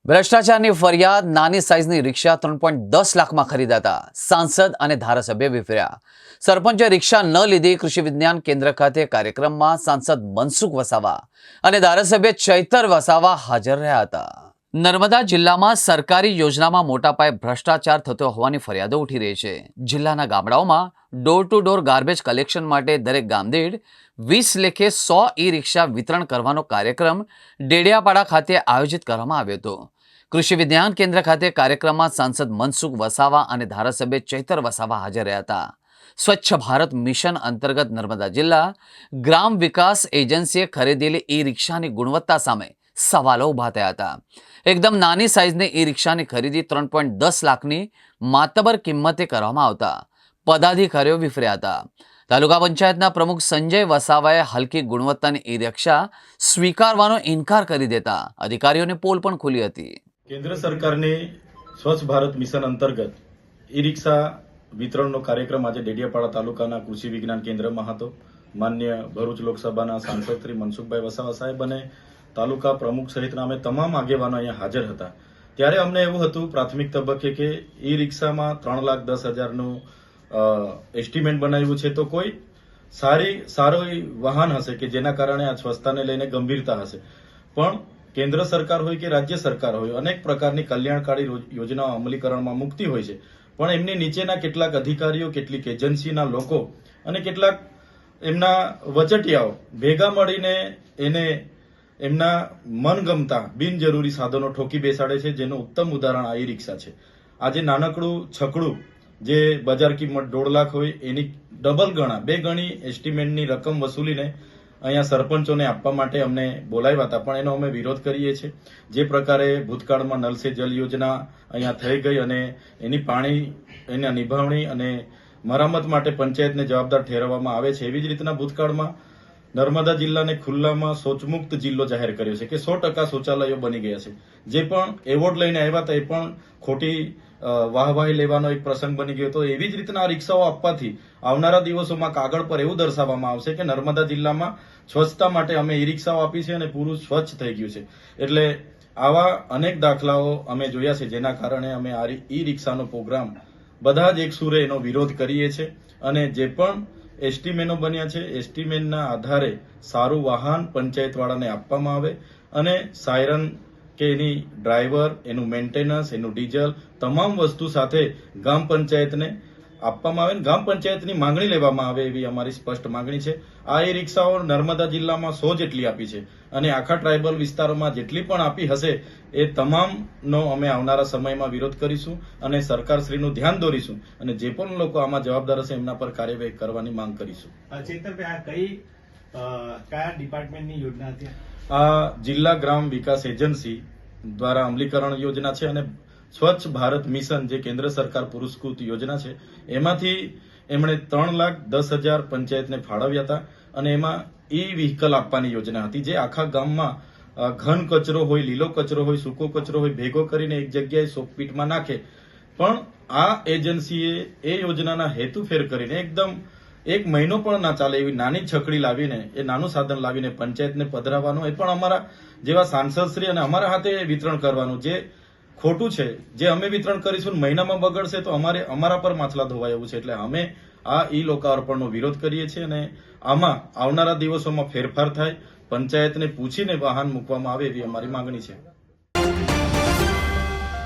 ભ્રષ્ટાચારની ફરિયાદ, નાની સાઇઝની રિક્ષા 3.10 લાખમાં ખરીદાતા સાંસદ અને ધારાસભ્ય વિફર્યા. સરપંચે રિક્ષા ન લીધી. કૃષિ વિજ્ઞાન કેન્દ્ર ખાતે કાર્યક્રમમાં સાંસદ મનસુખ વસાવા અને ધારાસભ્ય ચૈતર વસાવા હાજર રહ્યા હતા. નર્મદા જિલ્લામાં સરકારી યોજનામાં મોટા પાયે ભ્રષ્ટાચાર થતો હોવાની ફરિયાદો ઉઠી રહી છે. જિલ્લાના ગામડાઓમાં door to door garbage collection માટે દરેક ગામદીઠ 20 લેખે 100 ઈ-રિક્ષા વિતરણ કરવાનો કાર્યક્રમ ડેડિયાપાડા ખાતે આયોજિત કરવામાં આવ્યો હતો. કૃષિ વિજ્ઞાન કેન્દ્ર ખાતે કાર્યક્રમમાં સાંસદ મનસુખ વસાવા અને ધારાસભ્ય ચૈતર વસાવા હાજર રહ્યા હતા. સ્વચ્છ ભારત મિશન અંતર્ગત નર્મદા જિલ્લા ગ્રામ વિકાસ એજન્સીએ ખરીદેલી ઈ-રિક્ષાની ગુણવત્તા સામે સવાલો ઉભા થયા હતા. એકદમ નાની સાઇઝની ઈ-રિક્ષાની ખરીદી 3.10 લાખની માતબર કિંમતે કરવામાં આવતા પદાધિકારીઓ વિફર્યા હતા. તાલુકા પંચાયતના પ્રમુખ સંજય વસાવાએ હલકી ગુણવત્તાની ઈ-રિક્ષા સ્વીકારવાનો ઇનકાર કરી દેતા અધિકારીઓની પોલ પણ ખુલી હતી. કેન્દ્ર સરકારની સ્વચ્છ ભારત મિશન અંતર્ગત ઈ-રિક્ષા વિતરણનો કાર્યક્રમ આજે ડેડિયાપાડા તાલુકાના કૃષિ વિજ્ઞાન કેન્દ્રમાં હતો. માન્ય ભરૂચ લોકસભાના સાંસદ શ્રી મનસુખભાઈ વસાવા સાહેબ અને તાલુકા પ્રમુખ સહિતના અમે તમામ આગેવાનો અહીંયા હાજર હતા. ત્યારે અમને એવું હતું પ્રાથમિક તબક્કે કે ઈ-રિક્ષામાં 3,10,000નું એસ્ટિમેટ બનાવ્યું છે, તો કોઈ સારું વાહન હશે કે જેના કારણે આ સ્વચ્છતાને લઈને ગંભીરતા હશે. પણ કેન્દ્ર સરકાર હોય કે રાજ્ય સરકાર હોય, અનેક પ્રકારની કલ્યાણકારી યોજનાઓ અમલીકરણમાં મૂકતી હોય છે, પણ એમની નીચેના કેટલાક અધિકારીઓ, કેટલીક એજન્સીના લોકો અને કેટલાક એમના વચટિયાઓ ભેગા મળીને એને એમના મનગમતા બિનજરૂરી સાધનો ઠોકી બેસાડે છે, જેનું ઉત્તમ ઉદાહરણ આ ઈ-રિક્ષા છે. આજે નાનકડું છકડું જે બજાર કિંમત 1.5 લાખ હોય એની ડબલ ગણા 2 ગણી એસ્ટિમેટની રકમ વસૂલીને અહીંયા સરપંચોને આપવા માટે અમને બોલાવ્યા હતા, પણ એનો અમે વિરોધ કરીએ છીએ. જે પ્રકારે ભૂતકાળમાં નલ સે જલ યોજના અહીંયા થઈ ગઈ અને એના નિભાવણી અને મરામત માટે પંચાયતને જવાબદાર ઠેરવવામાં આવે છે, એવી જ રીતના ભૂતકાળમાં નર્મદા જિલ્લાને ખુલ્લામાં શૌચમુક્ત જિલ્લો જાહેર કર્યો છે કે 100% શૌચાલયો બની ગયા છે. જે પણ એવોર્ડ લઈને આવ્યા હતા એ પણ ખોટી વાહવાહી લેવાનો એક પ્રસંગ બની ગયો હતો. એવી જ રીતના રિક્ષાઓ આપવાથી આવનારા દિવસોમાં કાગળ પર એવું દર્શાવવામાં આવશે કે નર્મદા જિલ્લામાં સ્વચ્છતા માટે અમે ઈ-રિક્ષાઓ આપી છે અને પૂરું સ્વચ્છ થઈ ગયું છે. એટલે આવા અનેક દાખલાઓ અમે જોયા છે, જેના કારણે અમે આ ઈ-રિક્ષાનો પ્રોગ્રામ બધા જ એક સુરે એનો વિરોધ કરીએ છીએ. અને જે પણ એસ્ટિમેનો બન્યા છે, એસ્ટિમેટના આધારે સારું વાહન પંચાયતવાળાને આપવામાં આવે અને સાયરન કે એની ડ્રાઈવર, એનું મેન્ટેનન્સ, એનું ડીઝલ, તમામ વસ્તુ સાથે ગ્રામ પંચાયતને આપવામાં આવે, ગ્રામ પંચાયતની માંગણી લેવામાં આવે, એવી અમારી સ્પષ્ટ માંગણી છે. આ ઈ-રિક્ષાઓ નર્મદા જિલ્લામાં 100 જેટલી આપી છે અને આખા ટ્રાયબલ વિસ્તારોમાં જેટલી પણ આપી હશે એ તમામનો અમે આવનારા સમયમાં વિરોધ કરીશું અને સરકારશ્રીનું ધ્યાન દોરીશું અને જે પણ લોકો આમાં જવાબદાર હશે એમના પર કાર્યવાહી કરવાની માંગ કરીશું. ચેતનભાઈ, કયા ડિપાર્ટમેન્ટની યોજના હતી? આ જિલ્લા ગ્રામ વિકાસ એજન્સી દ્વારા અમલીકરણ યોજના છે અને સ્વચ્છ ભારત મિશન જે કેન્દ્ર સરકાર પુરસ્કૃત યોજના છે, એમાંથી એમણે 3,10,000 પંચાયતને ફાળવ્યા હતા અને એમાં ઈ વ્હીકલ આપવાની યોજના હતી, જે આખા ગામમાં ઘન કચરો હોય, લીલો કચરો હોય, સૂકો કચરો હોય, ભેગો કરીને એક જગ્યાએ શોકપીટમાં નાખે. પણ આ એજન્સીએ એ યોજનાના હેતુફેર કરીને એકદમ 1 મહિનો પણ ના ચાલે એવી નાની છકડી લાવીને, એ નાનું સાધન લાવીને પંચાયતને પધરાવવાનું, એ પણ અમારા જેવા સાંસદશ્રી અને અમારા હાથે વિતરણ કરવાનું, જે ખોટું છે. જે અમે વિતરણ કરીશું મહિનામાં બગડશે તો અમારા પર માછલા ધોવાય એવું છે. એટલે અમે આ ઈ લોકાર્પણનો વિરોધ કરીએ છીએ અને આમાં આવનારા દિવસોમાં ફેરફાર થાય, પંચાયતને પૂછીને વાહન મૂકવામાં આવે એવી અમારી માંગણી છે.